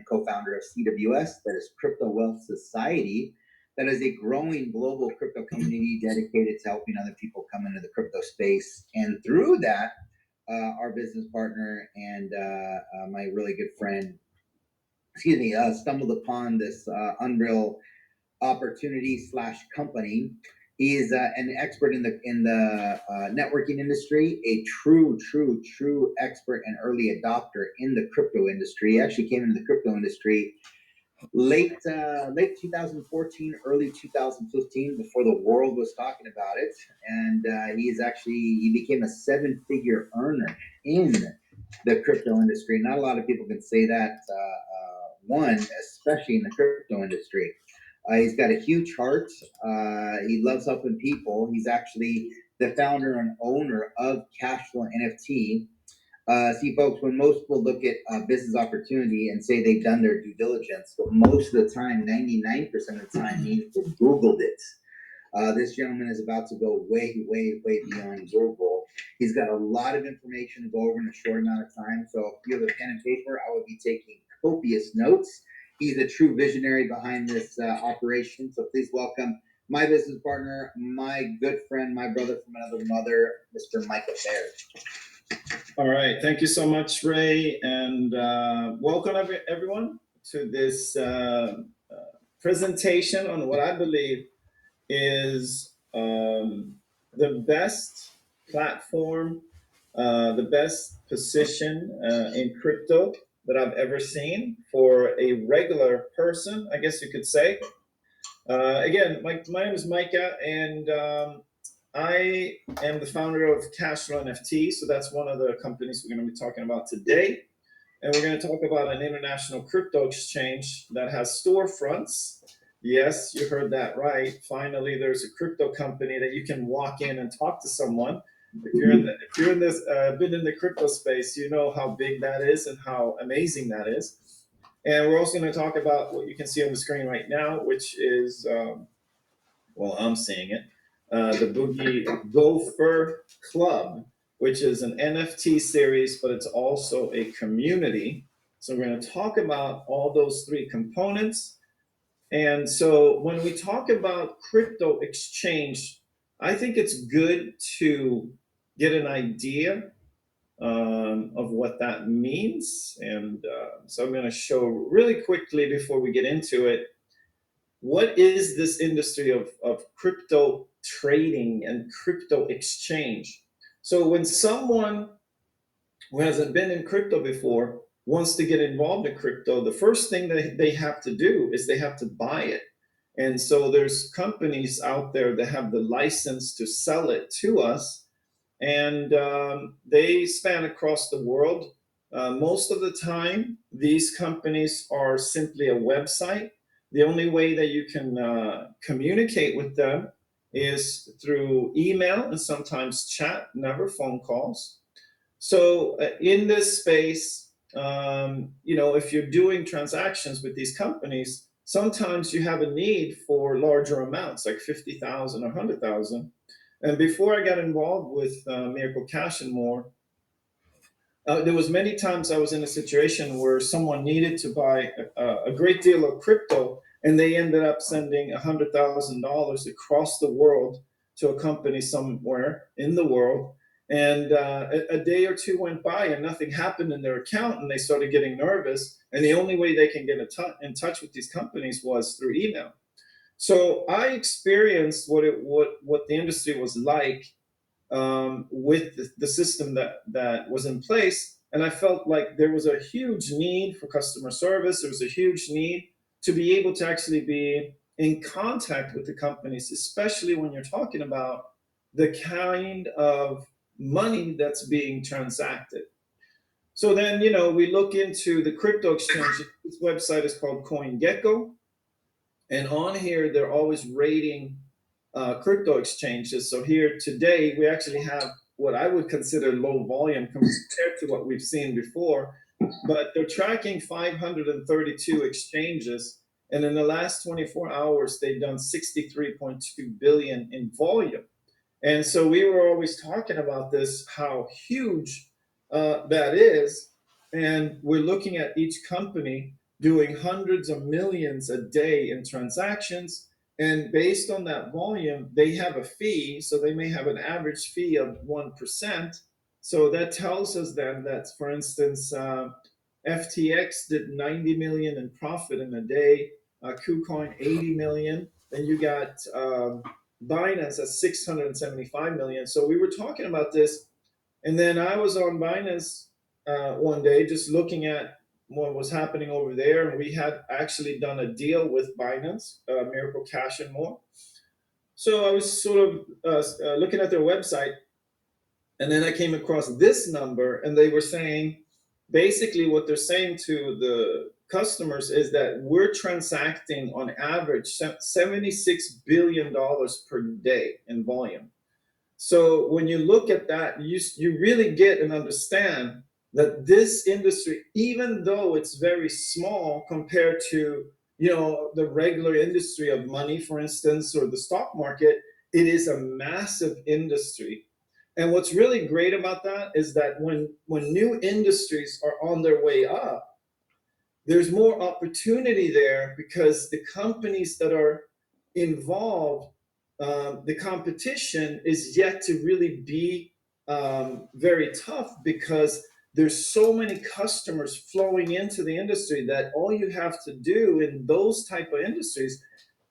co-founder of CWS, that is Crypto Wealth Society. That is a growing global crypto community dedicated to helping other people come into the crypto space. And through that, our business partner and my really good friend, stumbled upon this unreal opportunity / company. He is an expert in the networking industry, a true expert and early adopter in the crypto industry. He actually came into the crypto industry late 2014, early 2015, before the world was talking about it. And he became a 7-figure earner in the crypto industry. Not a lot of people can say that, especially in the crypto industry. He's got a huge heart. He loves helping people. He's actually the founder and owner of Cashflow NFT. See, folks, when most people look at business opportunity and say they've done their due diligence, but most of the time, 99% of the time, means they've Googled it. This gentleman is about to go way beyond Google. He's got a lot of information to go over in a short amount of time. So if you have a pen and paper, I would be taking copious notes. He's a true visionary behind this operation. So please welcome my business partner, my good friend, my brother from another mother, Mr. Michael Baird. All right. Thank you so much, Ray. And welcome everyone to this presentation on what I believe is the best platform, the best position in crypto that I've ever seen for a regular person, I guess you could say. Again, my name is Micah, and I am the founder of Cashflow NFT. So that's one of the companies we're going to be talking about today. And we're going to talk about an international crypto exchange that has storefronts. Yes, you heard that right. Finally, there's a crypto company that you can walk in and talk to someone. If you're in this, been in the crypto space, you know how big that is and how amazing that is. And we're also going to talk about what you can see on the screen right now, which is, I'm seeing it, the Boogie Gopher Club, which is an NFT series, but it's also a community. So we're going to talk about all those three components. And so when we talk about crypto exchange, I think it's good to get an idea of what that means. And so I'm going to show really quickly before we get into it, what is this industry of crypto trading and crypto exchange? So when someone who hasn't been in crypto before wants to get involved in crypto, the first thing that they have to do is they have to buy it. And so there's companies out there that have the license to sell it to us, and they span across the world. Most of the time, these companies are simply a website. The only way that you can communicate with them is through email and sometimes chat, never phone calls. So in this space, if you're doing transactions with these companies, sometimes you have a need for larger amounts, like 50,000 or 100,000. And before I got involved with Miracle Cash and more, there was many times I was in a situation where someone needed to buy a great deal of crypto, and they ended up sending $100,000 across the world to a company somewhere in the world. And a day or two went by and nothing happened in their account, and they started getting nervous. And the only way they can get in touch with these companies was through email. So I experienced what the industry was like with the system that was in place. And I felt like there was a huge need for customer service. There was a huge need to be able to actually be in contact with the companies, especially when you're talking about the kind of money that's being transacted. So then, we look into the crypto exchange. This website is called CoinGecko. And on here, they're always rating crypto exchanges. So here today, we actually have what I would consider low volume compared to what we've seen before. But they're tracking 532 exchanges. And in the last 24 hours, they've done 63.2 billion in volume. And so we were always talking about this, how huge that is. And we're looking at each company. doing hundreds of millions a day in transactions. And based on that volume, they have a fee. So they may have an average fee of 1%. So that tells us then that, for instance, FTX did 90 million in profit in a day, KuCoin 80 million. Then you got Binance at 675 million. So we were talking about this, and then I was on Binance one day just looking at what was happening over there, and we had actually done a deal with Binance, Miracle Cash and more. So I was sort of looking at their website, and then I came across this number, and they were saying basically what they're saying to the customers is that we're transacting on average $76 billion per day in volume. So when you look at that, you really get and understand that this industry, even though it's very small compared to the regular industry of money, for instance, or the stock market, it is a massive industry. And what's really great about that is that when new industries are on their way up, there's more opportunity there because the companies that are involved, the competition is yet to really be very tough because there's so many customers flowing into the industry that all you have to do in those type of industries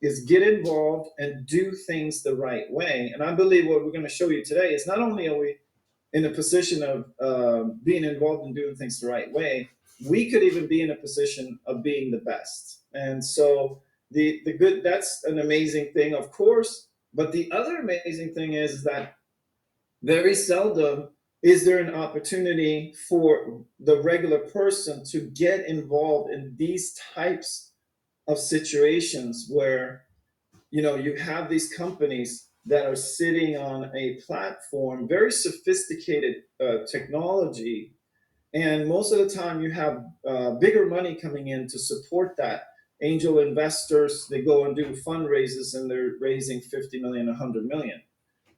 is get involved and do things the right way. And I believe what we're going to show you today is not only are we in a position of being involved in doing things the right way, we could even be in a position of being the best. And so the good, that's an amazing thing, of course. But the other amazing thing is that very seldom is there an opportunity for the regular person to get involved in these types of situations where you have these companies that are sitting on a platform, very sophisticated technology, and most of the time you have bigger money coming in to support that. Angel investors, they go and do fundraisers and they're raising 50 million, 100 million.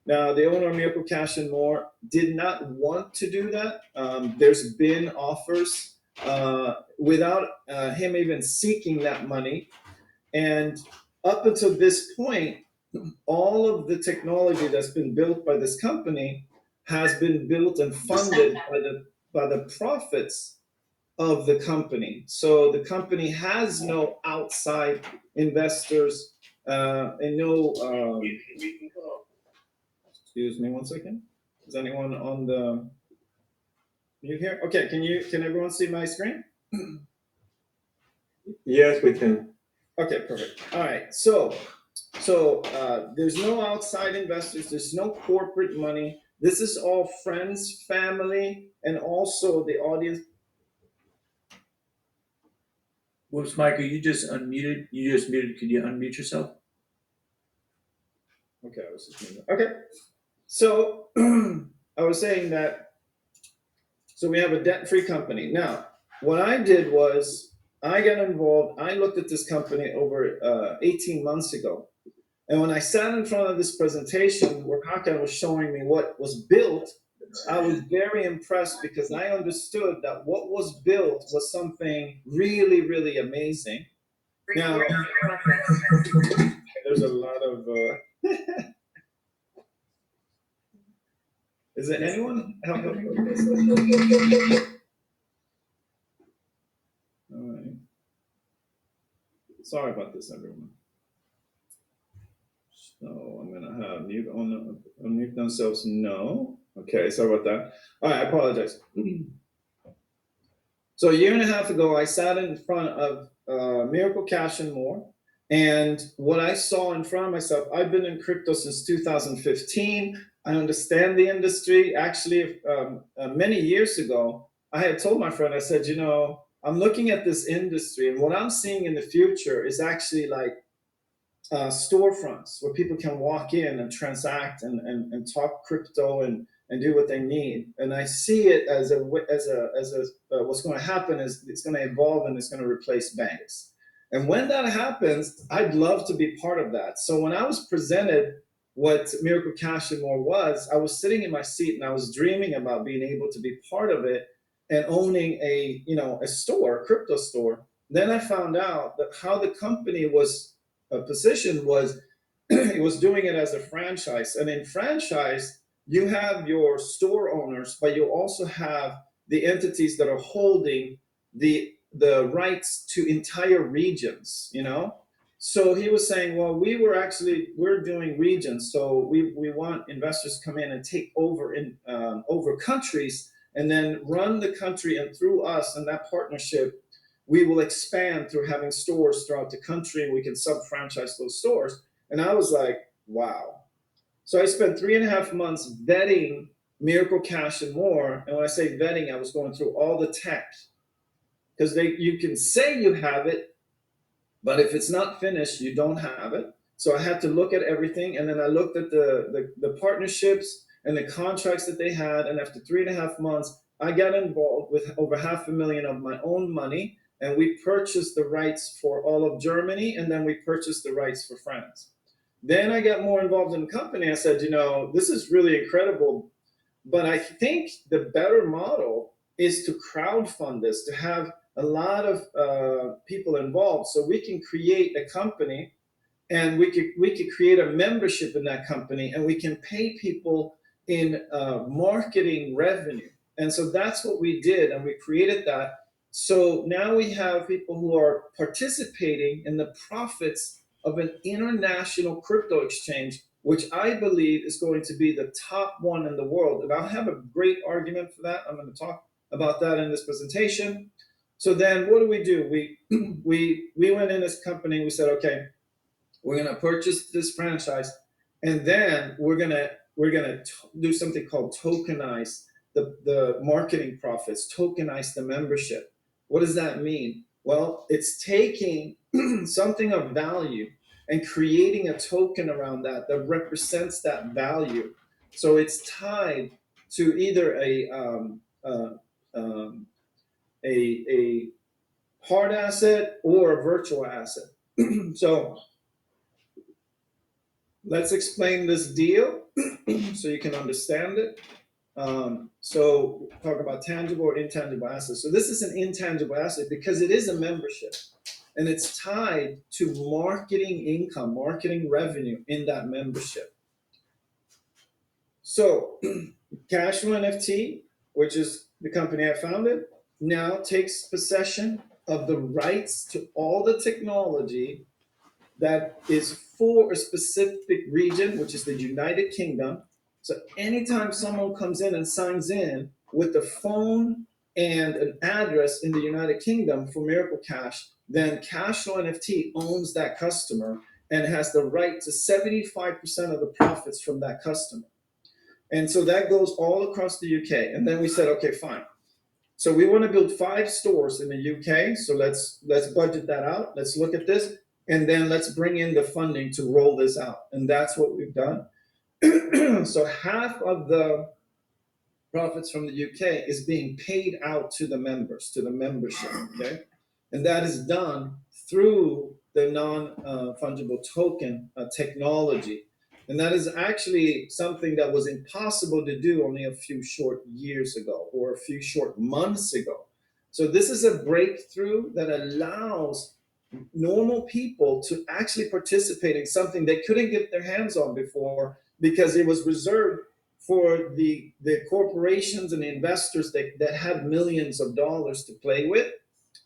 Now, the owner of Miracle Cash and More did not want to do that. There's been offers without him even seeking that money. And up until this point, all of the technology that's been built by this company has been built and funded by the profits of the company. So the company has no outside investors and no. Excuse me one second. Is anyone on the mute here? Okay, can everyone see my screen? Yes, we can. Okay, perfect. All right, so there's no outside investors, there's no corporate money. This is all friends, family, and also the audience. Whoops, Michael, you just unmuted. You just muted. Could you unmute yourself? Okay, I was just muted. Okay, so I was saying that. So we have a debt-free company. Now, what I did was I got involved. I looked at this company over 18 months ago. And when I sat in front of this presentation where Hakan was showing me what was built, I was very impressed because I understood that what was built was something really, really amazing. Now, there's a lot of. Is there anyone helping with this? All right. Sorry about this, everyone. So I'm gonna have unmute themselves. No. Okay, sorry about that. All right, I apologize. So a year and a half ago, I sat in front of Miracle Cash and More, and what I saw in front of myself, I've been in crypto since 2015. I understand the industry. Actually, many years ago, I had told my friend, I said, I'm looking at this industry, and what I'm seeing in the future is actually like storefronts where people can walk in and transact and talk crypto and do what they need. And I see it as what's going to happen is it's going to evolve and it's going to replace banks. And when that happens, I'd love to be part of that. So when I was presented what Miracle Cash and More was, I was sitting in my seat and I was dreaming about being able to be part of it and owning a store, a crypto store. then I found out that how the company was positioned was it was doing it as a franchise. And in franchise, you have your store owners, but you also have the entities that are holding the rights to entire regions, you know? So he was saying, well, we're doing regions, so we want investors to come in and take over over countries and then run the country, and through us and that partnership, we will expand through having stores throughout the country, and we can sub-franchise those stores. And I was like, wow. So I spent 3.5 months vetting Miracle Cash and more. And when I say vetting, I was going through all the tech, because you can say you have it, but if it's not finished, you don't have it. So I had to look at everything, and then I looked at the partnerships and the contracts that they had. And after 3.5 months, I got involved with over $500,000 of my own money, and we purchased the rights for all of Germany, and then we purchased the rights for France. Then I got more involved in the company. I said, this is really incredible, but I think the better model is to crowdfund this, to have a lot of people involved, so we can create a company, and we could create a membership in that company, and we can pay people in marketing revenue. And so that's what we did, and we created that. So now we have people who are participating in the profits of an international crypto exchange, which I believe is going to be the top one in the world. And I'll have a great argument for that. I'm going to talk about that in this presentation. So then what do? We went in this company, we said, okay, we're going to purchase this franchise, and then we're going to do something called tokenize the marketing profits, tokenize the membership. What does that mean? Well, it's taking something of value and creating a token around that represents that value. So it's tied to either a hard asset or a virtual asset. So let's explain this deal so you can understand it. So talk about tangible or intangible assets. So this is an intangible asset because it is a membership, and it's tied to marketing income, marketing revenue in that membership. So Cashflow NFT, which is the company I founded, now takes possession of the rights to all the technology that is for a specific region, which is the United Kingdom. So anytime someone comes in and signs in with a phone and an address in the United Kingdom for Miracle Cash, then Cashflow NFT owns that customer and has the right to 75% of the profits from that customer. And so that goes all across the UK. And then we said, okay, fine. So we want to build 5 stores in the UK. So let's budget that out. Let's look at this. And then let's bring in the funding to roll this out. And that's what we've done. So half of the profits from the UK is being paid out to the members, to the membership. Okay. And that is done through the non fungible token technology. And that is actually something that was impossible to do only a few short years ago or a few short months ago. So this is a breakthrough that allows normal people to actually participate in something they couldn't get their hands on before because it was reserved for the corporations and the investors that had millions of dollars to play with.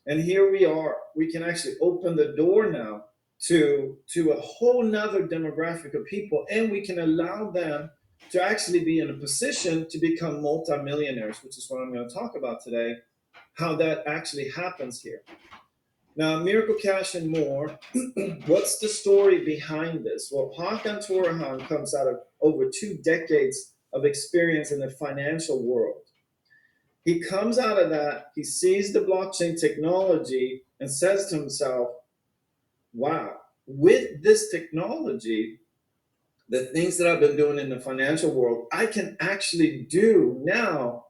And here we are. We can actually open the door now to a whole nother demographic of people, and we can allow them to actually be in a position to become multimillionaires, which is what I'm going to talk about today, how that actually happens here. Now, Miracle Cash and more, what's the story behind this? Well, Hakan Torahan comes out of over 2 decades of experience in the financial world. He comes out of that, he sees the blockchain technology and says to himself, wow, with this technology, the things that I've been doing in the financial world, I can actually do now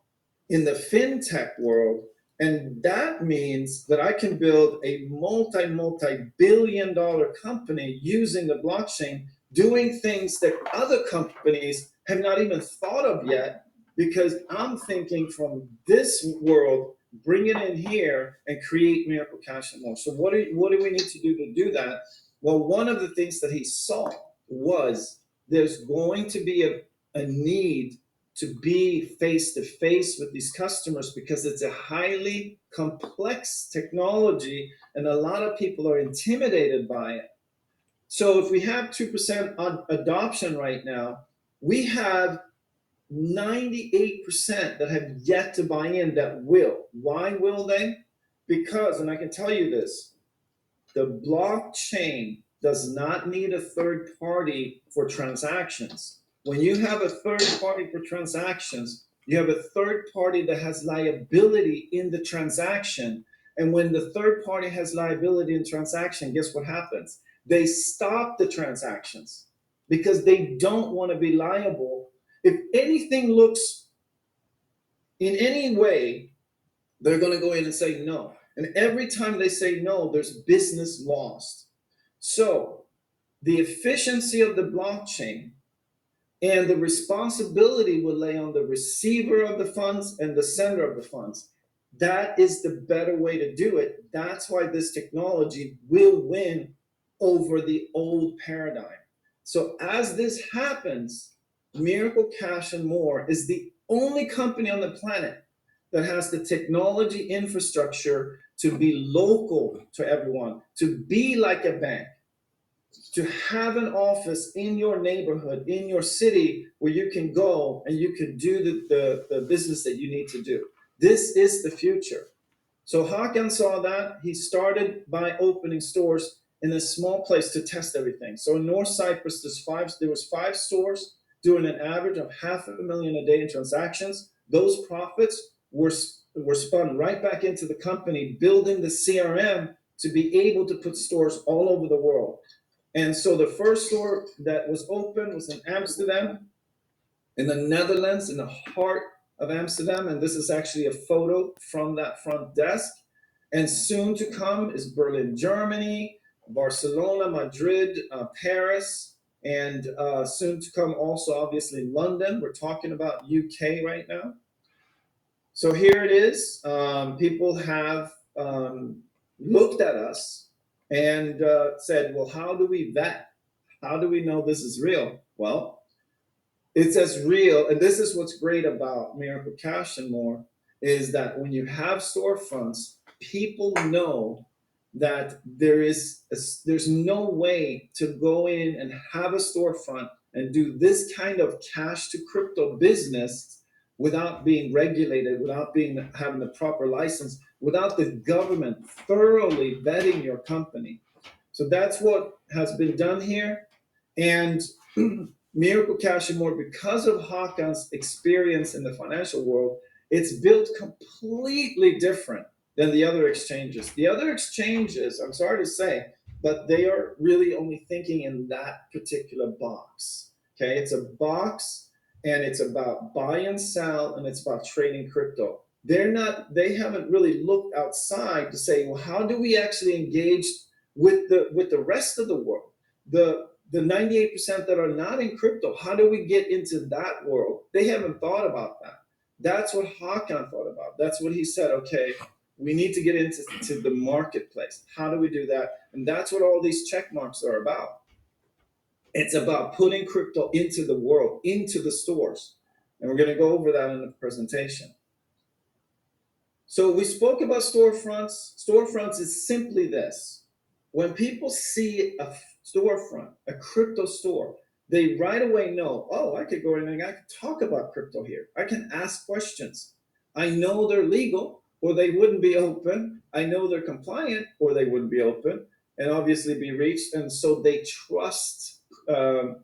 in the fintech world. And that means that I can build a multi-billion-dollar company using the blockchain, doing things that other companies have not even thought of yet, because I'm thinking from this world bring it in here and create Miracle Cash and More. So what do we need to do that? Well, one of the things that he saw was there's going to be a need to be face to face with these customers because it's a highly complex technology and a lot of people are intimidated by it. So if we have 2% adoption right now, we have 98% that have yet to buy in that will. Why will they? Because, and I can tell you this, the blockchain does not need a third party for transactions. When you have a third party for transactions, you have a third party that has liability in the transaction. And when the third party has liability in transaction, guess what happens? They stop the transactions because they don't want to be liable. If anything looks in any way, they're going to go in and say no. And every time they say no, there's business lost. So the efficiency of the blockchain and the responsibility will lay on the receiver of the funds and the sender of the funds. That is the better way to do it. That's why this technology will win over the old paradigm. So as this happens, Miracle Cash and More is the only company on the planet that has the technology infrastructure to be local to everyone, to be like a bank, to have an office in your neighborhood, in your city, where you can go and you can do the business that you need to do. This is the future. So Hakan saw that. He started by opening stores in a small place to test everything. So in North Cyprus, there was 5 stores doing an average of $500,000 a day in transactions. Those profits were spun right back into the company, building the CRM to be able to put stores all over the world. And so the first store that was open was in Amsterdam, in the Netherlands, in the heart of Amsterdam. And this is actually a photo from that front desk. And soon to come is Berlin, Germany, Barcelona, Madrid, Paris, and soon to come also, obviously, London. We're talking about UK right now. So here it is. People have looked at us and said, well, how do we vet? How do we know this is real? Well, it's as real, and this is what's great about Miracle Cash and More, is that when you have storefronts, people know that there's no way to go in and have a storefront and do this kind of cash to crypto business without being regulated, without having the proper license, without the government thoroughly vetting your company. So that's what has been done here. And Miracle Cash and More, because of Hakan's experience in the financial world, it's built completely different than the other exchanges. The other exchanges, I'm sorry to say, but they are really only thinking in that particular box. Okay, it's a box and it's about buy and sell and it's about trading crypto. They haven't really looked outside to say, well, how do we actually engage with the rest of the world? The 98% that are not in crypto, how do we get into that world? They haven't thought about that. That's what Hakan thought about. That's what he said, okay, we need to get into the marketplace. How do we do that? And that's what all these check marks are about. It's about putting crypto into the world, into the stores. And we're going to go over that in the presentation. So we spoke about storefronts. Storefronts is simply this. When people see a storefront, a crypto store, they right away know, oh, I could go in and I could talk about crypto here. I can ask questions. I know they're legal or they wouldn't be open. I know they're compliant or they wouldn't be open and obviously be reached. And so they trust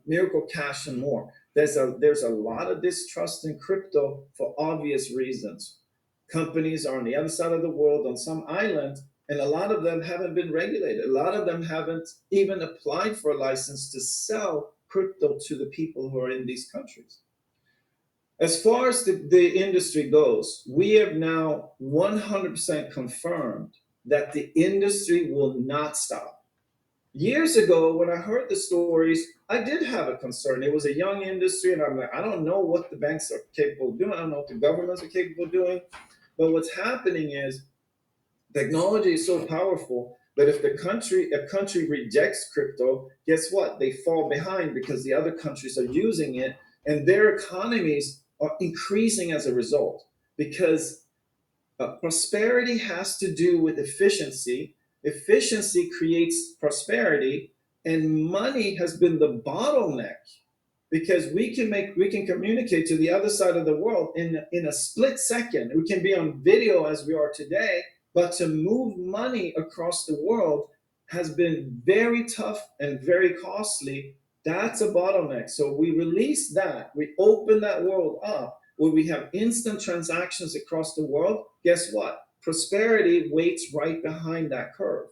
Miracle Cash and More. There's a lot of distrust in crypto for obvious reasons. Companies are on the other side of the world on some island, and a lot of them haven't been regulated. A lot of them haven't even applied for a license to sell crypto to the people who are in these countries. As far as the industry goes, we have now 100% confirmed that the industry will not stop. Years ago, when I heard the stories, I did have a concern. It was a young industry, and I'm like, I don't know what the banks are capable of doing. I don't know what the governments are capable of doing. But what's happening is technology is so powerful that if a country rejects crypto, guess what? They fall behind because the other countries are using it, and their economies are increasing as a result. Because prosperity has to do with efficiency. Efficiency creates prosperity, and money has been the bottleneck because we can communicate to the other side of the world in a split second. We can be on video as we are today, but to move money across the world has been very tough and very costly. That's a bottleneck. So we release that, we open that world up where we have instant transactions across the world. Guess what? Prosperity waits right behind that curve.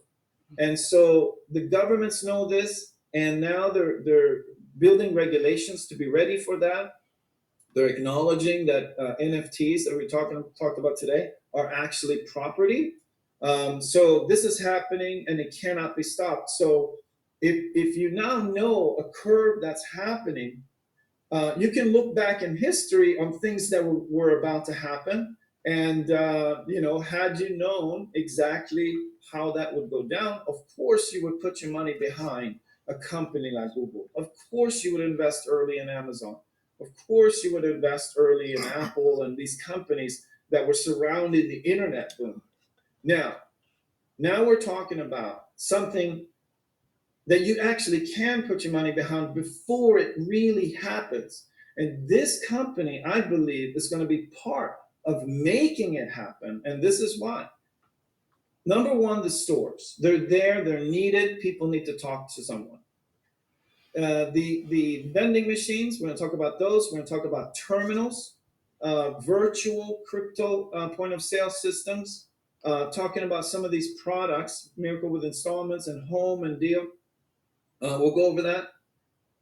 And so the governments know this, and now they're building regulations to be ready for that. They're acknowledging that NFTs that we talked about today are actually property. So this is happening, and it cannot be stopped. So if you now know a curve that's happening, you can look back in history on things that were about to happen, and had you known exactly how that would go down, of course you would put your money behind a company like Google. Of course you would invest early in Amazon. Of course you would invest early in Apple and these companies that were surrounding the internet boom. Now we're talking about something that you actually can put your money behind before it really happens. And this company, I believe, is going to be part of making it happen. And this is why. Number one, the stores. They're there, they're needed. People need to talk to someone. The vending machines, we're going to talk about those. We're going to talk about terminals, virtual crypto point of sale systems, talking about some of these products, Miracle with Installments and Home and Deal. We'll go over that.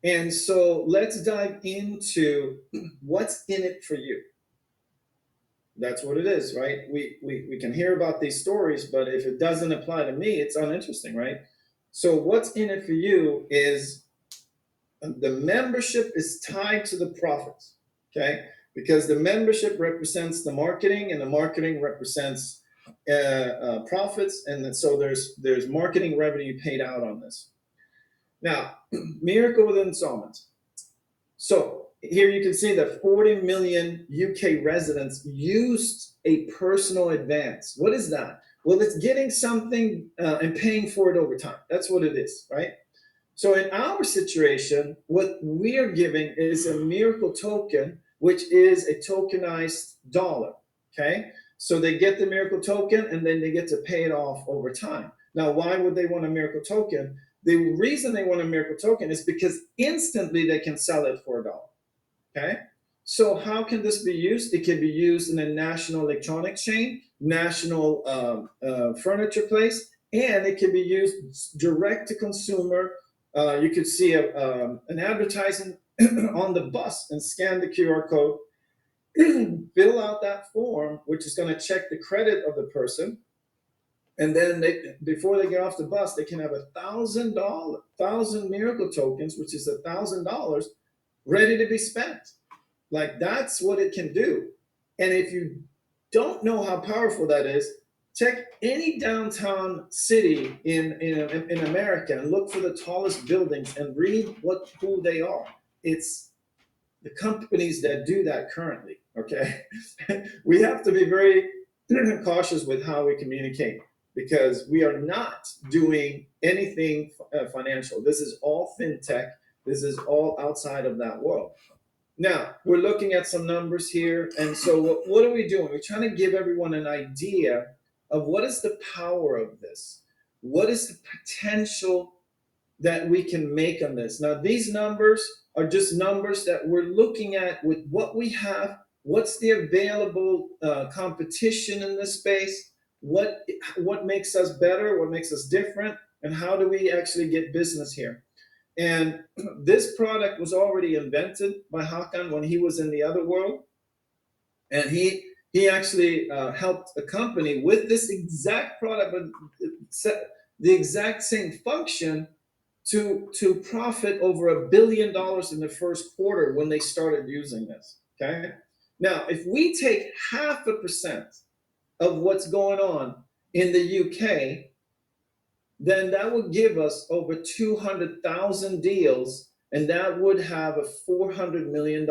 And so let's dive into what's in it for you. That's what it is, right? We can hear about these stories, but if it doesn't apply to me, it's uninteresting, right? So what's in it for you is the membership is tied to the profits, okay? Because the membership represents the marketing, and the marketing represents profits, and so there's marketing revenue paid out on this. Now, Miracle with Installments. So here you can see that 40 million UK residents used a personal advance. What is that? Well, it's getting something and paying for it over time. That's what it is, right? So in our situation, what we are giving is a Miracle token, which is a tokenized dollar, okay? So they get the Miracle token, and then they get to pay it off over time. Now, why would they want a Miracle token? The reason they want a Miracle token is because instantly they can sell it for $1. Okay? So how can this be used? It can be used in a national electronics chain, national furniture place, and it can be used direct to consumer. You could see an advertising on the bus and scan the QR code, fill out that form, which is going to check the credit of the person. And then before they get off the bus, they can have $1,000 Miracle tokens, which is $1,000 ready to be spent. Like, that's what it can do. And if you don't know how powerful that is, check any downtown city in America and look for the tallest buildings and read who they are. It's the companies that do that currently, okay? We have to be very cautious with how we communicate, because we are not doing anything financial. This is all fintech. This is all outside of that world. Now, we're looking at some numbers here. And so what are we doing? We're trying to give everyone an idea of what is the power of this. What is the potential that we can make on this? Now, these numbers are just numbers that we're looking at with what we have. What's the available competition in this space? What makes us better? What makes us different? And how do we actually get business here? And this product was already invented by Hakan when he was in the other world. And he actually helped a company with this exact product, but the exact same function to profit over $1 billion in the first quarter when they started using this, okay? Now, if we take 0.5% of what's going on in the UK, then that would give us over 200,000 deals, and that would have a $400 million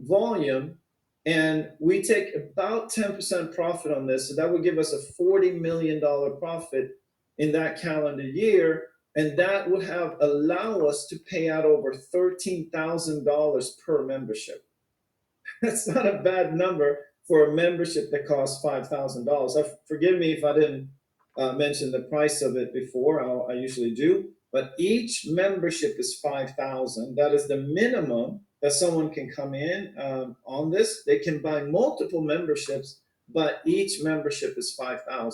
volume. And we take about 10% profit on this, so that would give us a $40 million profit in that calendar year, and that would have allow us to pay out over $13,000 per membership. That's not a bad number for a membership that costs $5,000. Forgive me if I didn't mention the price of it before. I usually do, but each membership is $5,000. That is the minimum that someone can come in on this. They can buy multiple memberships, but each membership is $5,000.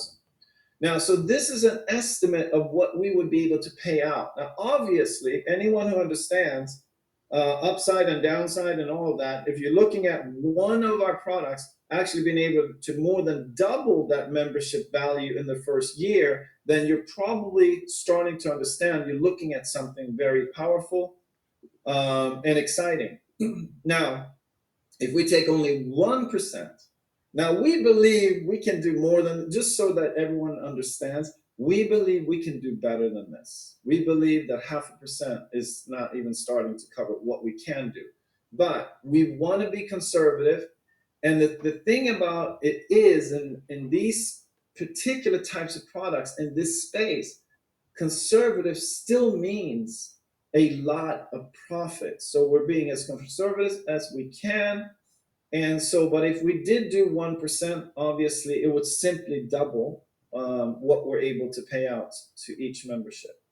Now, so this is an estimate of what we would be able to pay out. Now, obviously, anyone who understands upside and downside and all of that, if you're looking at one of our products actually being able to more than double that membership value in the first year, then you're probably starting to understand you're looking at something very powerful and exciting. Now, if we take only 1%, now we believe we can do more than, just so that everyone understands, we believe we can do better than this. We believe that 0.5% is not even starting to cover what we can do. But we want to be conservative. And the thing about it is, in these particular types of products in this space, conservative still means a lot of profit. So we're being as conservative as we can. And so, but if we did do 1%, obviously it would simply double what we're able to pay out to each membership.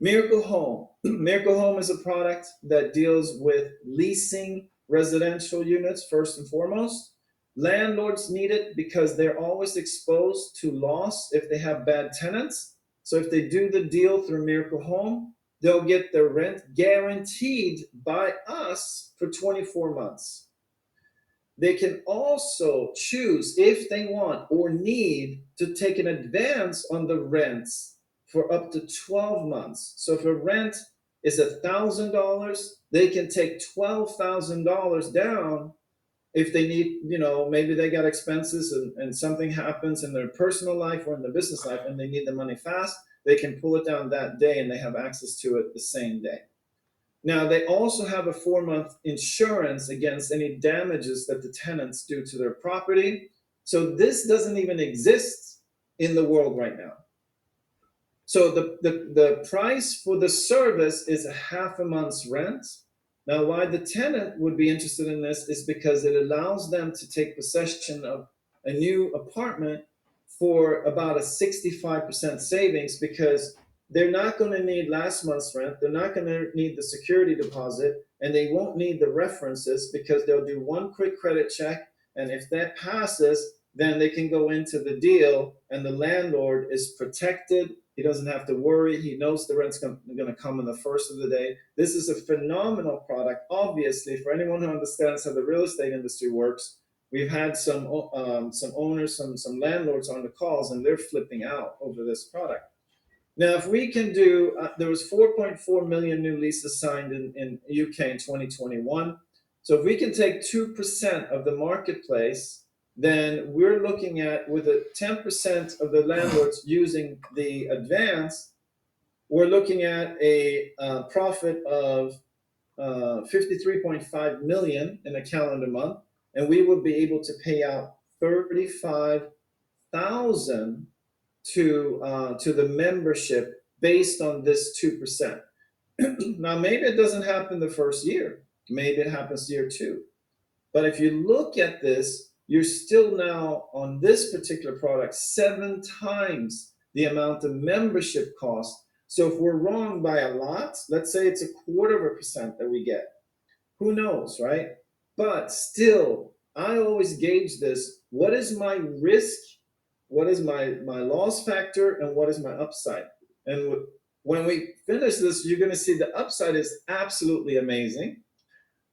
Miracle Home. Miracle Home is a product that deals with leasing residential units first and foremost. Landlords need it because they're always exposed to loss if they have bad tenants. So if they do the deal through Miracle Home, they'll get their rent guaranteed by us for 24 months. They can also choose, if they want or need, to take an advance on the rents for up to 12 months. So if a rent is $1,000, they can take $12,000 down if they need, maybe they got expenses and something happens in their personal life or in their business life and they need the money fast, they can pull it down that day and they have access to it the same day. Now, they also have a 4-month insurance against any damages that the tenants do to their property. So this doesn't even exist in the world right now. So the price for the service is a half a month's rent. Now, why the tenant would be interested in this is because it allows them to take possession of a new apartment for about a 65% savings, because they're not going to need last month's rent, they're not going to need the security deposit, and they won't need the references because they'll do one quick credit check, and if that passes, then they can go into the deal and the landlord is protected. He doesn't have to worry. He knows the rent's going to come in the first of the day. This is a phenomenal product. Obviously, for anyone who understands how the real estate industry works, we've had some owners, some landlords on the calls, and they're flipping out over this product. Now, if we can do, there was 4.4 million new leases signed in UK in 2021. So if we can take 2% of the marketplace, then we're looking at, with a 10% of the landlords using the advance, we're looking at a profit of 53.5 million in a calendar month, and we would be able to pay out 35,000 to the membership based on this 2%. Now, maybe it doesn't happen the first year. Maybe it happens year 2. But if you look at this, you're still now on this particular product 7 times the amount of membership cost. So if we're wrong by a lot, let's say it's 0.25% that we get, who knows, right? But still, I always gauge this. What is my risk? What is my loss factor? And what is my upside? And when we finish this, you're going to see the upside is absolutely amazing.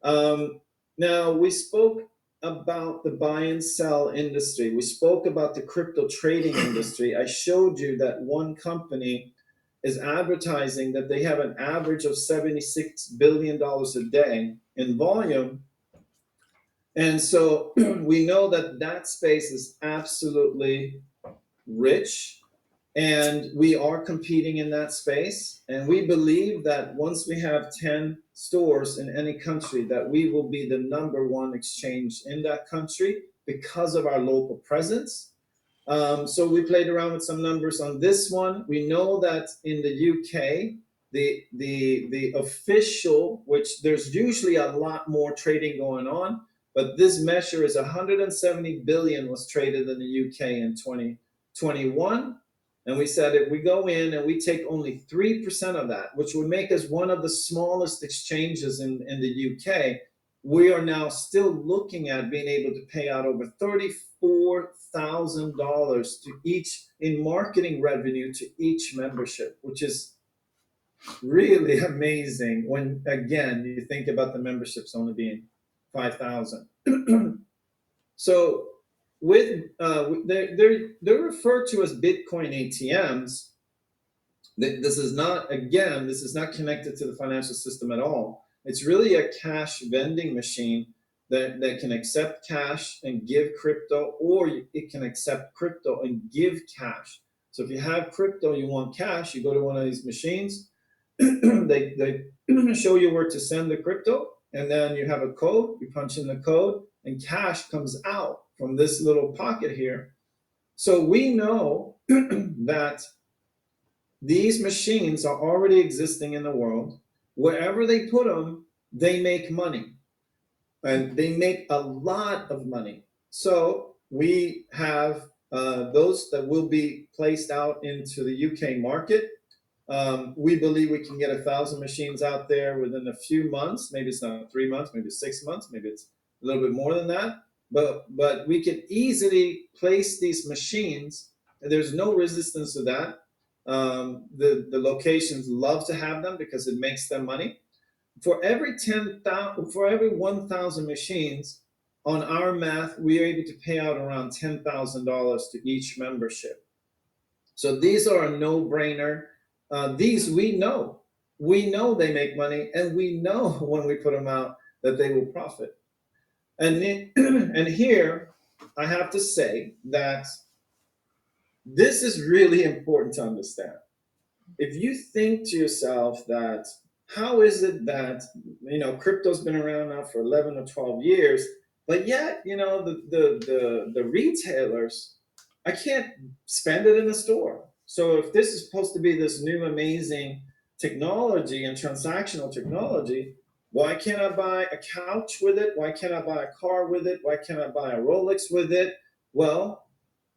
Now, we spoke about the buy and sell industry. We spoke about the crypto trading industry. I showed you that one company is advertising that they have an average of $76 billion a day in volume. And so we know that that space is absolutely rich, and we are competing in that space. And we believe that once we have 10 stores in any country, that we will be the #1 exchange in that country because of our local presence. So we played around with some numbers on this one. We know that in the UK, the official, which there's usually a lot more trading going on, but this measure is 170 billion was traded in the UK in 2021. And we said if we go in and we take only 3% of that, which would make us one of the smallest exchanges in the UK, we are now still looking at being able to pay out over $34,000 to each in marketing revenue to each membership, which is really amazing when, again, you think about the memberships only being 5,000. So with they're referred to as Bitcoin ATMs. This is not connected to the financial system at all. It's really a cash vending machine that can accept cash and give crypto, or it can accept crypto and give cash. So if you have crypto, you want cash, you go to one of these machines, they show you where to send the crypto, and then you have a code, you punch in the code, and cash comes out from this little pocket here. So we know that these machines are already existing in the world. Wherever they put them, they make money, and they make a lot of money. So we have those that will be placed out into the UK market. We believe we can get 1,000 machines out there within a few months. Maybe it's not 3 months, maybe 6 months, maybe it's a little bit more than that. But we can easily place these machines, and there's no resistance to that. The locations love to have them because it makes them money. For every 1,000 machines, on our math, we are able to pay out around $10,000 to each membership. So these are a no-brainer. These we know they make money, and we know when we put them out that they will profit. And and here I have to say that this is really important to understand. If you think to yourself that how is it that crypto's been around now for 11 or 12 years, but yet the retailers, I can't spend it in the store. So if this is supposed to be this new amazing technology and transactional technology, why can't I buy a couch with it? Why can't I buy a car with it? Why can't I buy a Rolex with it? Well,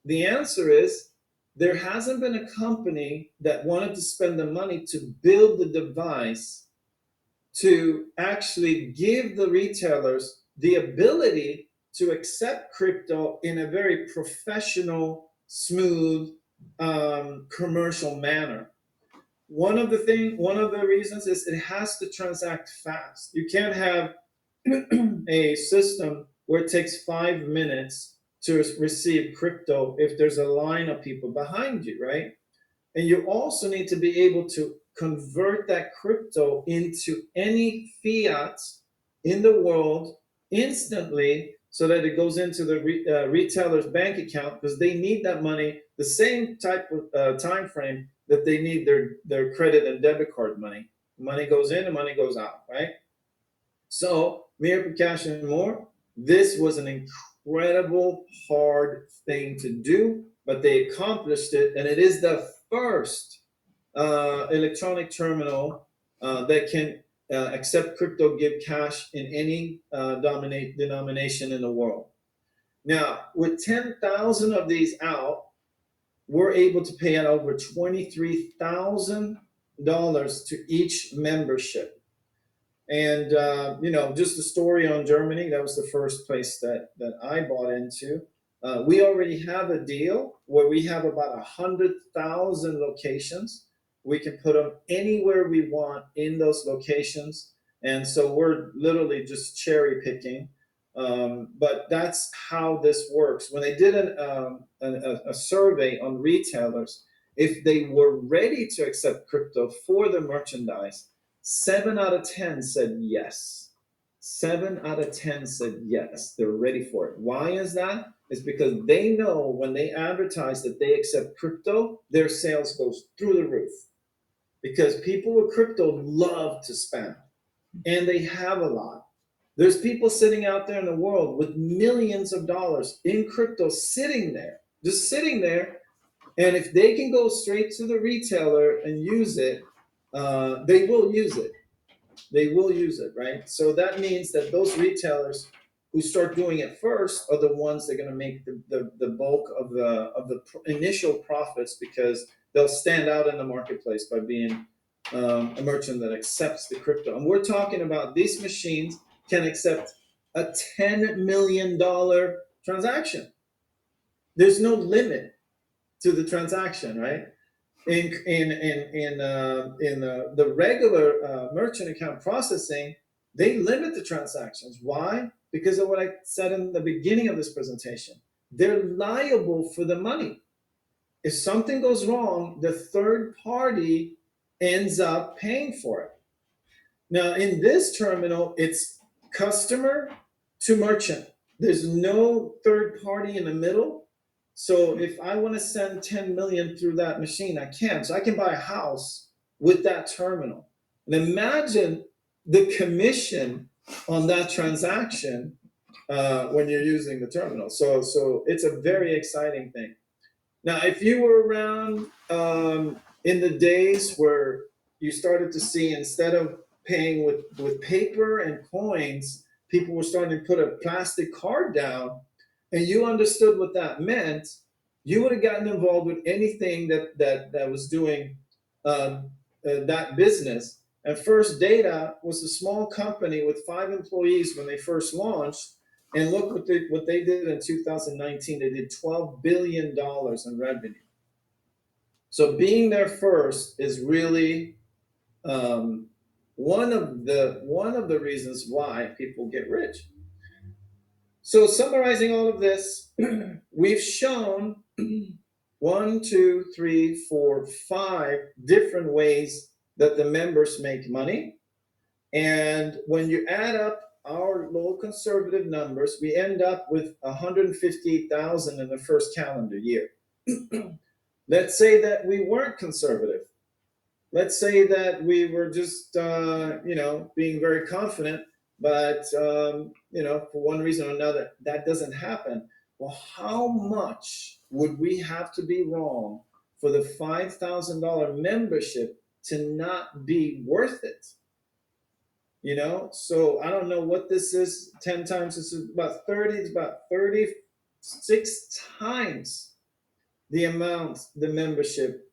the answer is there hasn't been a company that wanted to spend the money to build the device to actually give the retailers the ability to accept crypto in a very professional, smooth, commercial manner. One of the reasons is it has to transact fast. You can't have a system where it takes 5 minutes to receive crypto if there's a line of people behind you, right? And you also need to be able to convert that crypto into any fiat in the world instantly, so that it goes into the retailer's bank account, because they need that money the same type of time frame that they need their credit and debit card money. Money goes in and money goes out, right? So Miracle Cash and more, this was an incredible hard thing to do, but they accomplished it, and it is the first electronic terminal that can accept crypto, give cash in any denomination in the world. Now, with 10,000 of these out, we're able to pay out over $23,000 to each membership. And just a story on Germany. That was the first place that I bought into. We already have a deal where we have about 100,000 locations. We can put them anywhere we want in those locations, and so we're literally just cherry picking. But that's how this works. When they did a survey on retailers, if they were ready to accept crypto for the merchandise, 7 out of 10 said yes. 7 out of 10 said yes, they're ready for it. Why is that? It's because they know when they advertise that they accept crypto, their sales goes through the roof. Because people with crypto love to spend, and they have a lot. There's people sitting out there in the world with millions of dollars in crypto sitting there, just sitting there. And if they can go straight to the retailer and use it, they will use it. They will use it, right? So that means that those retailers who start doing it first are the ones that are going to make the bulk of the initial profits, because they'll stand out in the marketplace by being a merchant that accepts the crypto. And we're talking about these machines can accept a $10 million transaction. There's no limit to the transaction, right? In the regular merchant account processing, they limit the transactions. Why? Because of what I said in the beginning of this presentation. They're liable for the money. If something goes wrong, the third party ends up paying for it. Now, in this terminal, it's customer to merchant. There's no third party in the middle. So if I want to send 10 million through that machine, I can. So I can buy a house with that terminal. And imagine the commission on that transaction when you're using the terminal. So it's a very exciting thing. Now, if you were around in the days where you started to see, instead of paying with paper and coins, people were starting to put a plastic card down, and you understood what that meant, you would have gotten involved with anything that was doing that business. And First Data was a small company with 5 employees when they first launched. And look what they did in 2019. They did $12 billion in revenue. So being there first is really one of the reasons why people get rich. So summarizing all of this, we've shown 1, 2, 3, 4, 5 different ways that the members make money. And when you add up our low conservative numbers, we end up with 158,000 in the first calendar year. Let's say that we weren't conservative. Let's say that we were just, being very confident, but, for one reason or another, that doesn't happen. Well, how much would we have to be wrong for the $5,000 membership to not be worth it? So I don't know what this is. 10 times, this is about 30. It's about 36 times the amount the membership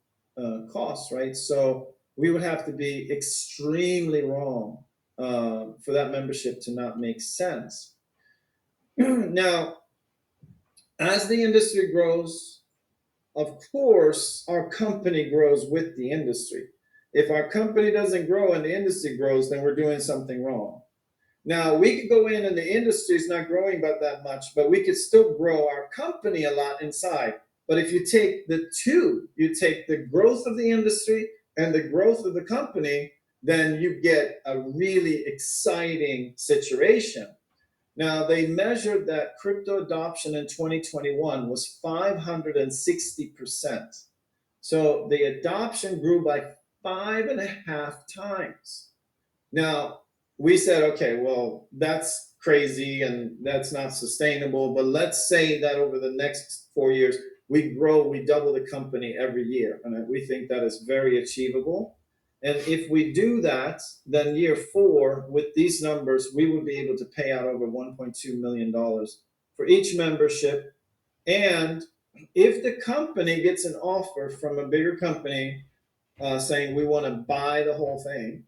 costs, right? So we would have to be extremely wrong for that membership to not make sense. Now, as the industry grows, of course, our company grows with the industry. If our company doesn't grow and the industry grows, then we're doing something wrong. Now, we could go in and the industry is not growing about that much, but we could still grow our company a lot inside. But if you take the two, you take the growth of the industry and the growth of the company, then you get a really exciting situation. Now, they measured that crypto adoption in 2021 was 560%. So the adoption grew by 5.5 times. Now, we said, okay, well, that's crazy and that's not sustainable. But let's say that over the next 4 years, we double the company every year. And we think that is very achievable. And if we do that, then year 4, with these numbers, we would be able to pay out over $1.2 million for each membership. And if the company gets an offer from a bigger company saying we want to buy the whole thing,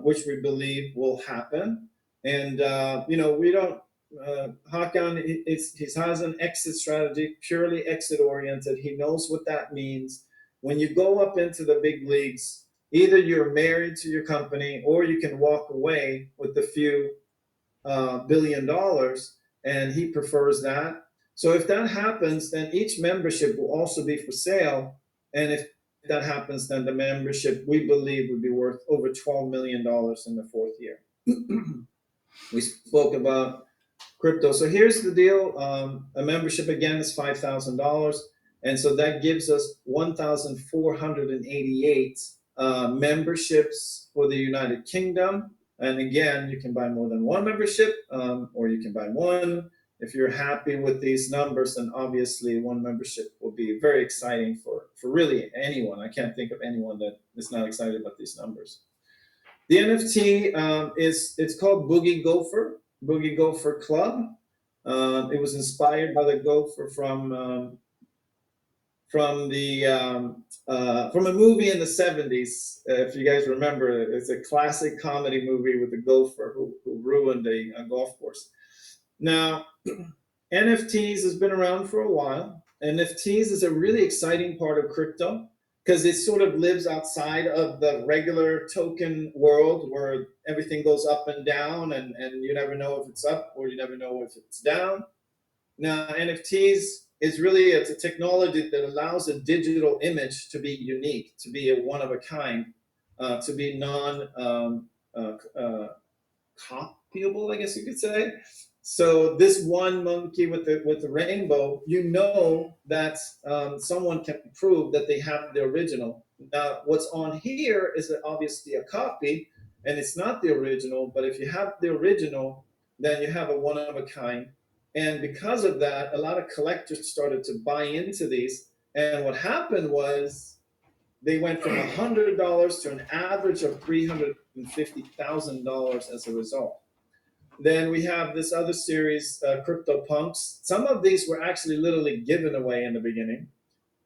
which we believe will happen. And, we don't, Hakan, he has an exit strategy, purely exit oriented. He knows what that means. When you go up into the big leagues, either you're married to your company or you can walk away with a few $1 billion, and he prefers that. So if that happens, then each membership will also be for sale. And if that happens, then the membership, we believe, would be worth over $12 million in the 4th year. We spoke about crypto. So here's the deal. A membership again is $5,000. And so that gives us 1,488 memberships for the United Kingdom. And again, you can buy more than one membership, or you can buy one. If you're happy with these numbers, then obviously one membership will be very exciting for really anyone. I can't think of anyone that is not excited about these numbers. The NFT it's called Boogie Gopher Club. It was inspired by the gopher from a movie in the 70s. If you guys remember, it's a classic comedy movie with a gopher who ruined a golf course. Now, NFTs has been around for a while. NFTs is a really exciting part of crypto because it sort of lives outside of the regular token world where everything goes up and down, and you never know if it's up or you never know if it's down. Now, NFTs it's a technology that allows a digital image to be unique, to be a one of a kind, to be copyable, I guess you could say. So this one monkey with the rainbow, you know that someone can prove that they have the original. Now, what's on here is obviously a copy, and it's not the original. But if you have the original, then you have a one of a kind. And because of that, a lot of collectors started to buy into these. And what happened was they went from $100 to an average of $350,000 as a result. Then we have this other series, CryptoPunks. Some of these were actually literally given away in the beginning.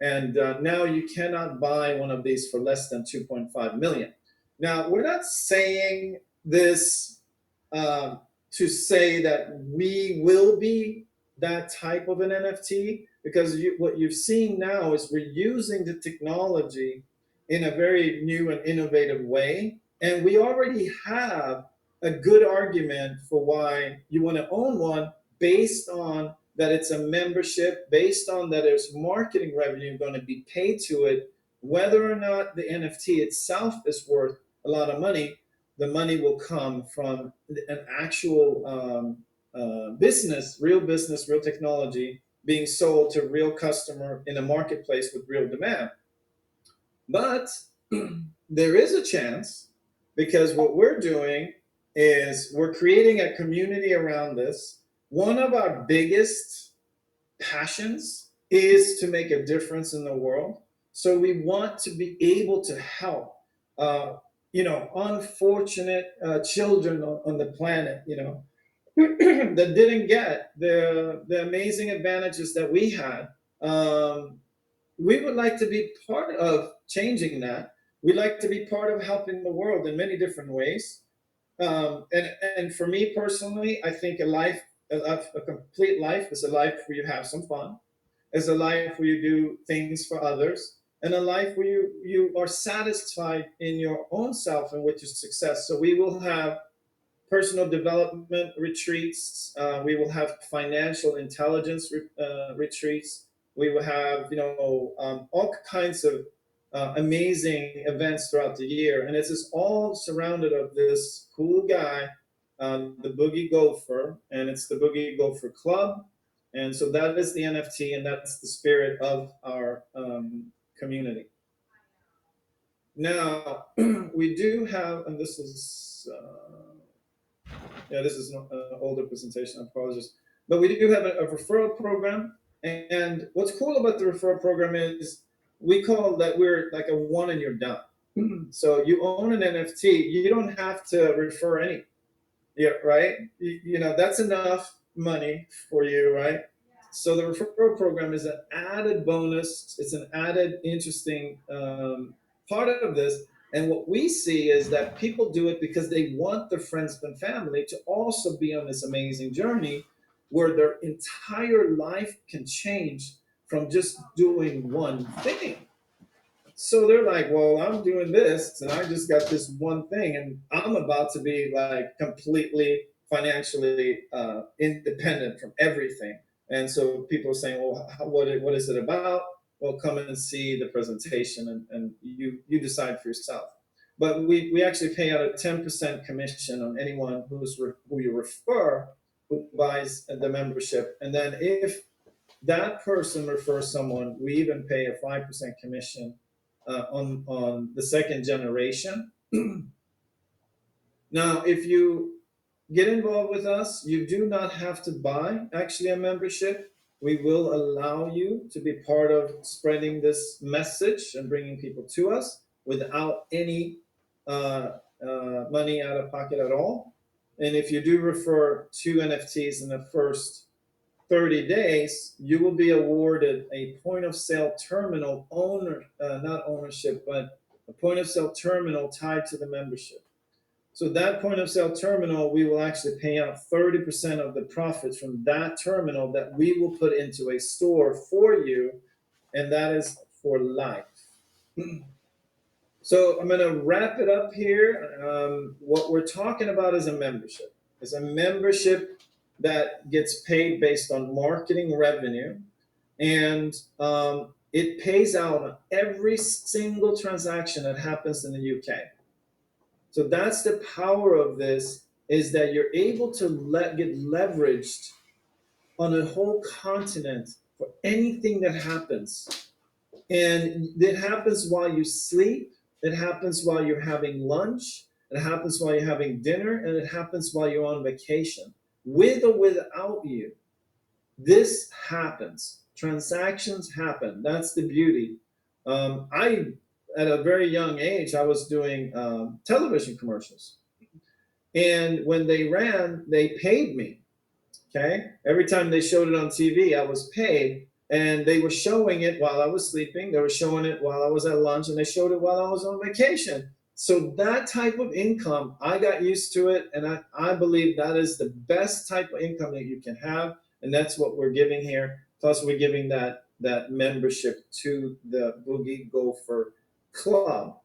And now you cannot buy one of these for less than 2.5 million. Now, we're not saying this to say that we will be that type of an NFT, because what you're seeing now is we're using the technology in a very new and innovative way. And we already have a good argument for why you want to own one, based on that it's a membership, based on that there's marketing revenue going to be paid to it. Whether or not the NFT itself is worth a lot of money, the money will come from an actual business, real technology being sold to real customer in a marketplace with real demand. But there is a chance, because what we're doing is we're creating a community around this. One of our biggest passions is to make a difference in the world. So we want to be able to help, unfortunate children on the planet, that didn't get the amazing advantages that we had. We would like to be part of changing that. We like to be part of helping the world in many different ways. And for me personally, I think a complete life is a life where you have some fun, is a life where you do things for others, and a life where you are satisfied in your own self and with your success. So we will have personal development retreats. We will have financial intelligence retreats. We will have, all kinds of amazing events throughout the year, and this is all surrounded of this cool guy, the Boogie Gopher, and it's the Boogie Gopher Club, and so that is the NFT, and that's the spirit of our community. Now we do have, and this is. This is an older presentation, I apologize. But we do have a referral program. And what's cool about the referral program is we call that we're like a one and you're done. So you own an NFT, you don't have to refer any. Yeah, right? That's enough money for you, right? So the referral program is an added bonus. It's an added interesting part of this. And what we see is that people do it because they want their friends and family to also be on this amazing journey where their entire life can change from just doing one thing. So they're like, well, I'm doing this and I just got this one thing and I'm about to be like completely financially independent from everything. And so people are saying, well, what is it about? Well, come in and see the presentation and you decide for yourself. but we actually pay out a 10% commission on anyone who you refer who buys the membership. And then if that person refers someone, we even pay a 5% commission on the second generation. Now, if you get involved with us, you do not have to buy actually a membership. We will allow you to be part of spreading this message and bringing people to us without any money out of pocket at all. And if you do refer 2 NFTs in the first 30 days, you will be awarded a point of sale terminal not ownership, but a point of sale terminal tied to the membership. So that point of sale terminal, we will actually pay out 30% of the profits from that terminal that we will put into a store for you, and that is for life. So I'm going to wrap it up here. What we're talking about is a membership. It's a membership that gets paid based on marketing revenue, and it pays out on every single transaction that happens in the UK. So that's the power of this, is that you're able to get leveraged on a whole continent for anything that happens. And it happens while you sleep, it happens while you're having lunch, it happens while you're having dinner, and it happens while you're on vacation. With or without you, this happens. Transactions happen. That's the beauty. At a very young age, I was doing television commercials. And when they ran, they paid me. Okay. Every time they showed it on TV, I was paid. And they were showing it while I was sleeping. They were showing it while I was at lunch, and they showed it while I was on vacation. So that type of income, I got used to it. And I believe that is the best type of income that you can have. And that's what we're giving here. Plus, we're giving that membership to the Boogie Gopher Club.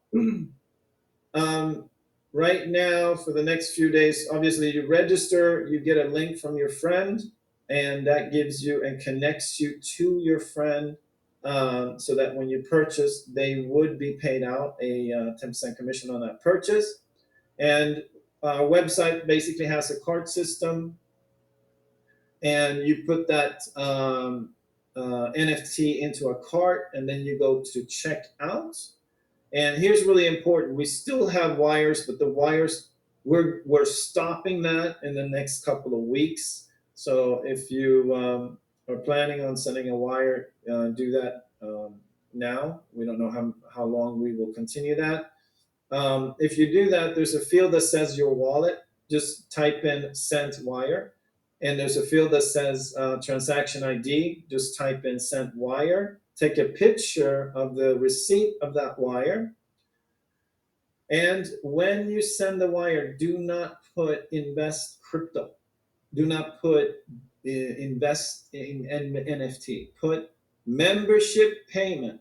Right now, for the next few days, obviously you register, you get a link from your friend, and that gives you and connects you to your friend, so that when you purchase, they would be paid out a 10% commission on that purchase. And our website basically has a cart system, and you put that NFT into a cart, and then you go to check out. And here's really important: we still have wires, but the wires, we're stopping that in the next couple of weeks. So if you are planning on sending a wire, do that now. We don't know how long we will continue that. If you do that, there's a field that says your wallet. Just type in sent wire. And there's a field that says transaction ID. Just type in sent wire. Take a picture of the receipt of that wire. And when you send the wire, do not put invest crypto. Do not put invest in NFT. Put membership payment.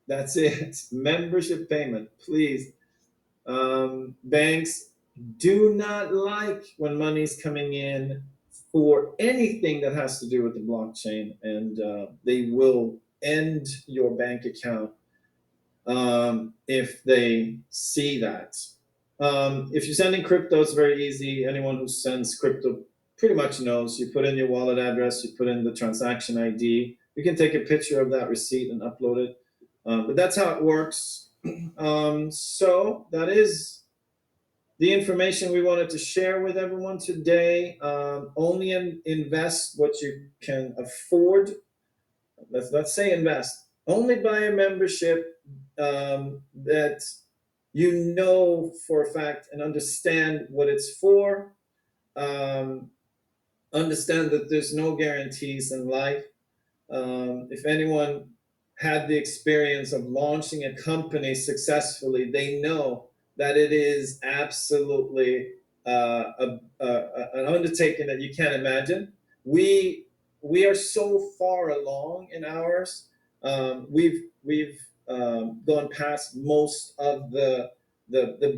That's it. Membership payment. Please. Banks do not like when money's coming in for anything that has to do with the blockchain, and they will end your bank account if they see that. If you're sending crypto, it's very easy. Anyone who sends crypto pretty much knows. You put in your wallet address, you put in the transaction ID. You can take a picture of that receipt and upload it. But that's how it works. So that is the information we wanted to share with everyone today. Only invest what you can afford. Let's say invest. Only buy a membership that you know for a fact and understand what it's for. Understand that there's no guarantees in life. If anyone had the experience of launching a company successfully, they know that it is absolutely an undertaking that you can't imagine. We are so far along in ours. We've gone past most of the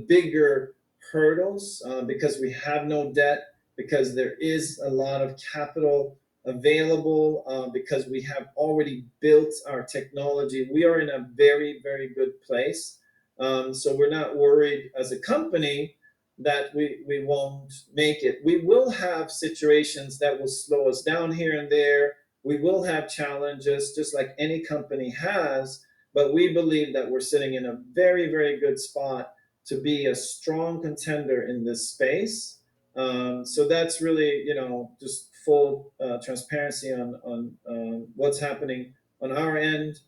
bigger hurdles because we have no debt, because there is a lot of capital available, because we have already built our technology. We are in a very, very good place. So we're not worried as a company that we won't make it. We will have situations that will slow us down here and there. We will have challenges, just like any company has, but we believe that we're sitting in a very, very good spot to be a strong contender in this space. So that's really, just full transparency on what's happening on our end.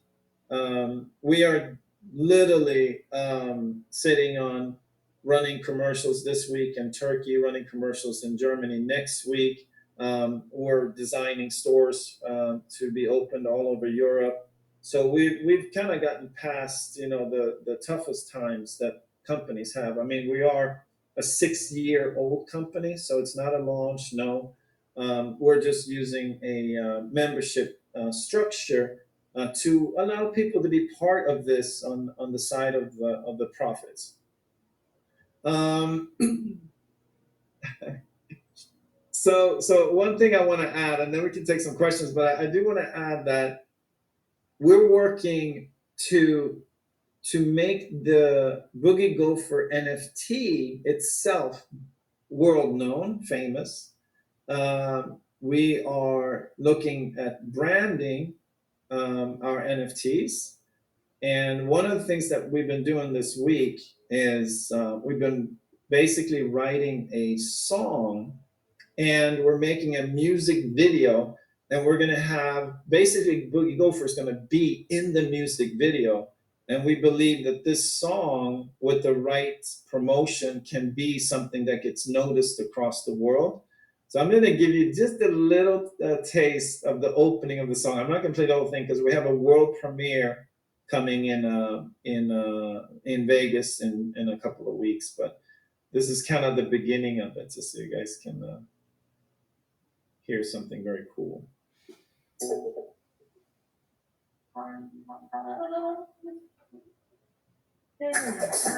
We are literally sitting on running commercials this week in Turkey, running commercials in Germany next week. We're designing stores to be opened all over Europe. So we've kind of gotten past the toughest times that companies have. I mean, we are a 6-year-old company, so it's not a launch. No, we're just using a membership structure to allow people to be part of this on the side of the profits. So one thing I want to add, and then we can take some questions, but I do want to add that we're working to make the Boogie Gopher NFT itself world known, famous. We are looking at branding our NFTs. And one of the things that we've been doing this week is we've been basically writing a song, and we're making a music video, and we're going to have basically Boogie Gopher is going to be in the music video. And we believe that this song, with the right promotion, can be something that gets noticed across the world. So I'm going to give you just a little taste of the opening of the song. I'm not going to play the whole thing because we have a world premiere coming in Vegas in a couple of weeks. But this is kind of the beginning of it, just so you guys can hear something very cool.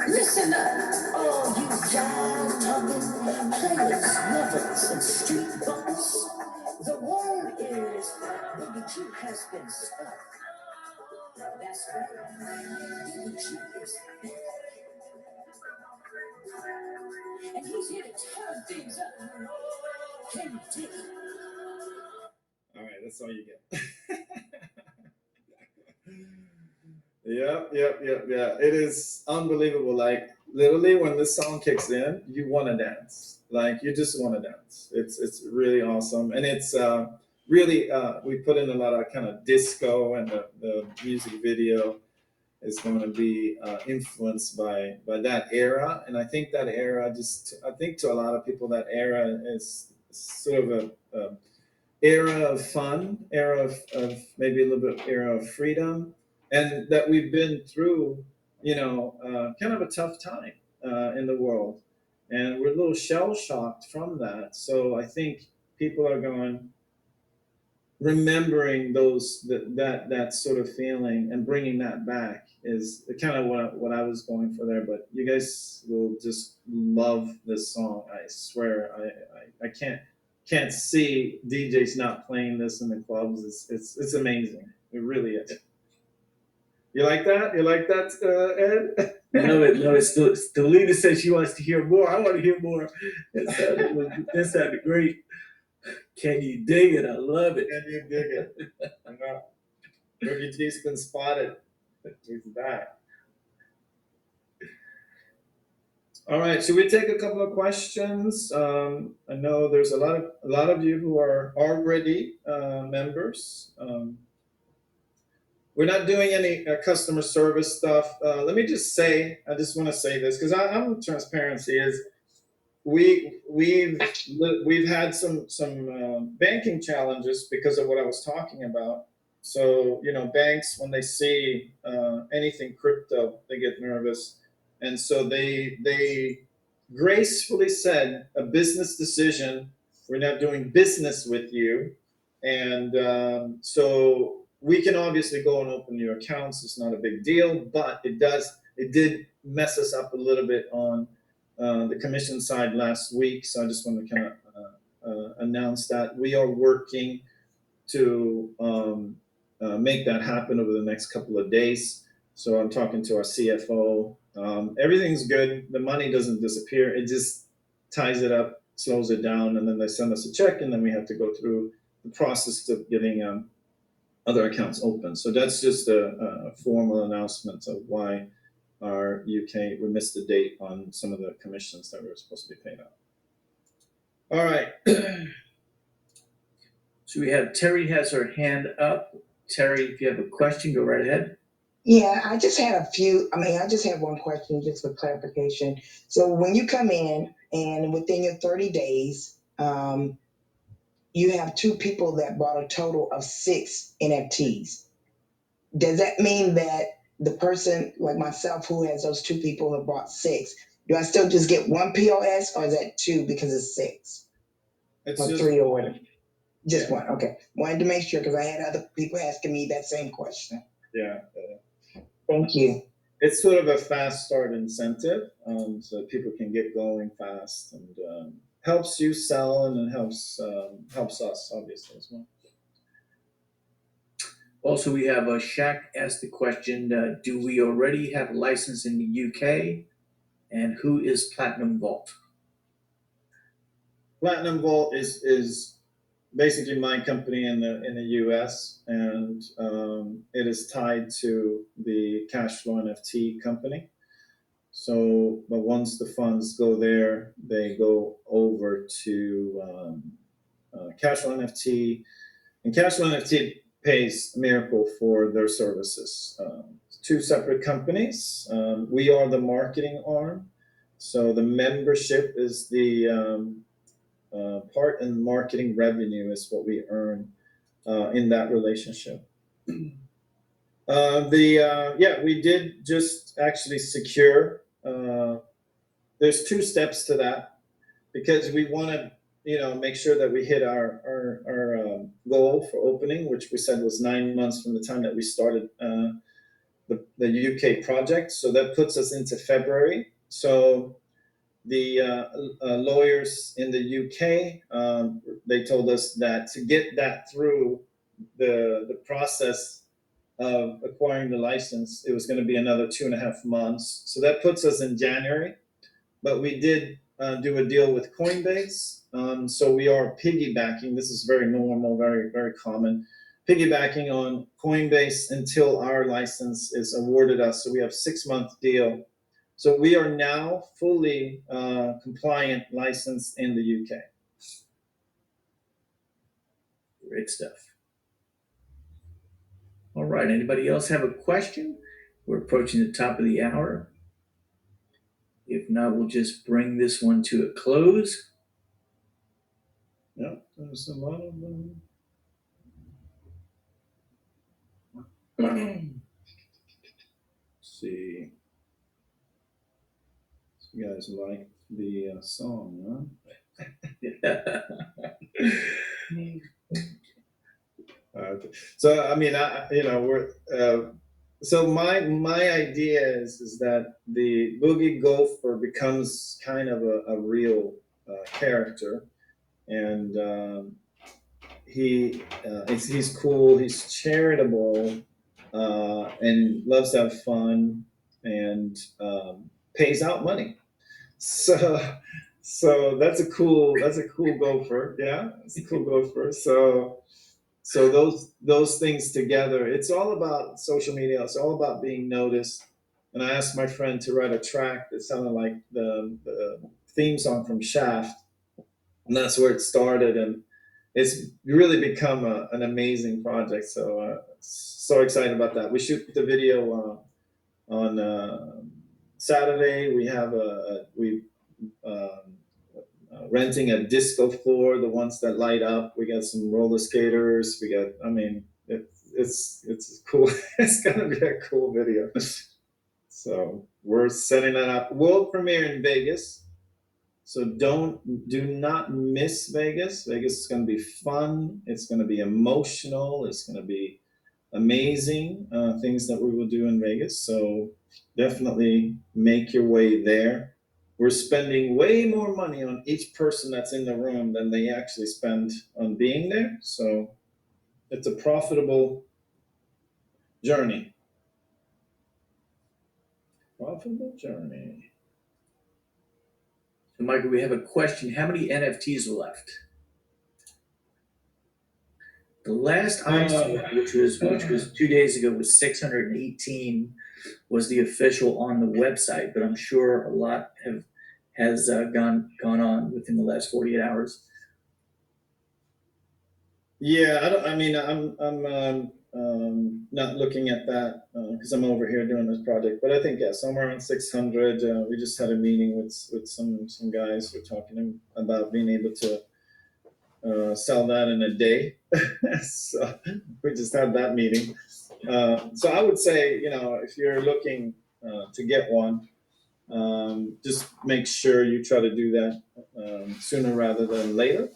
Listen up, all you jive-hugging players, lovers, and street bucks. The word is Boogie G has been stuck. That's right, Boogie G is back. And he's here to turn things up. Can you dig it? All right, that's all you get. Yeah. It is unbelievable. Like, literally, when this song kicks in, you want to dance. Like, you just want to dance. It's really awesome, and it's really we put in a lot of kind of disco, and the music video is going to be influenced by that era. And I think that era I think to a lot of people, that era is sort of a era of fun, era of maybe a little bit era of freedom, and that we've been through, kind of a tough time in the world, and we're a little shell shocked from that. So I think people are remembering that sort of feeling and bringing that back is kind of what I was going for there. But you guys will just love this song. I swear, I can't see DJs not playing this in the clubs. It's amazing. It really is. You like that? You like that, Ed? I love it. Still, Lena says she wants to hear more. I want to hear more. That sounded great. Can you dig it? I love it. Can you dig it? I know. Boogie G's been spotted. He's back. All right, should we take a couple of questions? I know there's a lot of you who are already members. We're not doing any customer service stuff. Let me just say, I just want to say this because I'm transparency is we've had some banking challenges because of what I was talking about. So banks, when they see anything crypto, they get nervous, and so they gracefully said a business decision. We're not doing business with you, and so we can obviously go and open new accounts. It's not a big deal, but it did mess us up a little bit on the commission side last week. So I just want to kind of announce that we are working to make that happen over the next couple of days. So I'm talking to our CFO Everything's good. The money doesn't disappear. It just ties it up, slows it down, and then they send us a check, and then we have to go through the process of getting other accounts open. So that's just a formal announcement of why our UK, we missed the date on some of the commissions that we were supposed to be paid out. All right. So we have Terry has her hand up. Terry, if you have a question, go right ahead. Yeah, I just had I just had one question just for clarification. So when you come in and within your 30 days, you have 2 people that bought a total of 6 NFTs. Does that mean that the person like myself who has those 2 people who have bought 6, do I still just get 1 POS or is that 2 because it's 6? It's or just 3 or whatever? Just Yeah. 1. Okay. Wanted to make sure because I had other people asking me that same question. Yeah. Thank you. It's sort of a fast start incentive, so people can get going fast, and helps you sell, and it helps us obviously as well. Also, we have Shaq asked the question, do we already have a license in the UK? And who is Platinum Vault? Platinum Vault is basically my company in the US, and it is tied to the Cashflow NFT company. So, but once the funds go there, they go over to Cashflow NFT, and Cashflow NFT pays Miracle for their services. 2 separate companies. We are the marketing arm, so the membership is the part, and marketing revenue is what we earn in that relationship. We did just actually secure. There's 2 steps to that, because we want to, make sure that we hit our goal for opening, which we said was 9 months from the time that we started the UK project. So that puts us into February. So the lawyers in the UK, they told us that to get that through the process of acquiring the license, it was going to be another 2.5 months. So that puts us in January. But we did do a deal with Coinbase. So we are piggybacking. This is very normal, very, very common. Piggybacking on Coinbase until our license is awarded us. So we have 6-month deal. So we are now fully compliant licensed in the UK. Great stuff. All right, anybody else have a question? We're approaching the top of the hour. If not, we'll just bring this one to a close. Yeah, there's a lot of them. See. You guys like the song, huh? Okay. So I mean, so my idea is that the Boogie Gopher becomes kind of a real character, and he's cool, he's charitable, and loves to have fun, and pays out money. So that's a cool gopher. Yeah, it's a cool gopher. So those things together, it's all about social media. It's all about being noticed. And I asked my friend to write a track that sounded like the theme song from Shaft, and that's where it started. And it's really become an amazing project. So excited about that. We shoot the video on Saturday. We have renting a disco floor, the ones that light up. We got some roller skaters. We got, it's cool. It's gonna be a cool video. So we're setting that up. World premiere in Vegas. So do not miss Vegas. Vegas is gonna be fun. It's gonna be emotional. It's gonna be amazing things that we will do in Vegas. So definitely make your way there. We're spending way more money on each person that's in the room than they actually spend on being there. So it's a profitable journey. Profitable journey. So, Michael, we have a question. How many NFTs are left? The last I saw, which was 2 days ago, was 618 was the official on the website, but I'm sure a lot has gone on within the last 48 hours. Yeah, I'm not looking at that because I'm over here doing this project. But I think somewhere around 600. We just had a meeting with some guys. We're talking about being able to sell that in a day. So we just had that meeting. So I would say, if you're looking to get one, just make sure you try to do that sooner rather than later,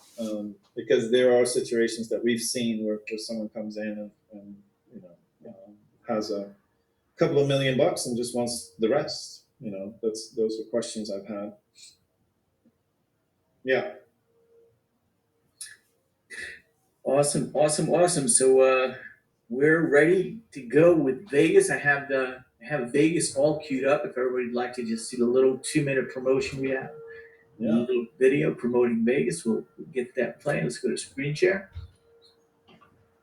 because there are situations that we've seen where someone comes in and has a couple of $1 million and just wants the rest. Those are questions I've had. Yeah. Awesome. So we're ready to go with Vegas. I have Vegas all queued up. If everybody'd like to just see the little 2-minute promotion we have, a little video promoting Vegas, we'll get that playing. Let's go to screen share.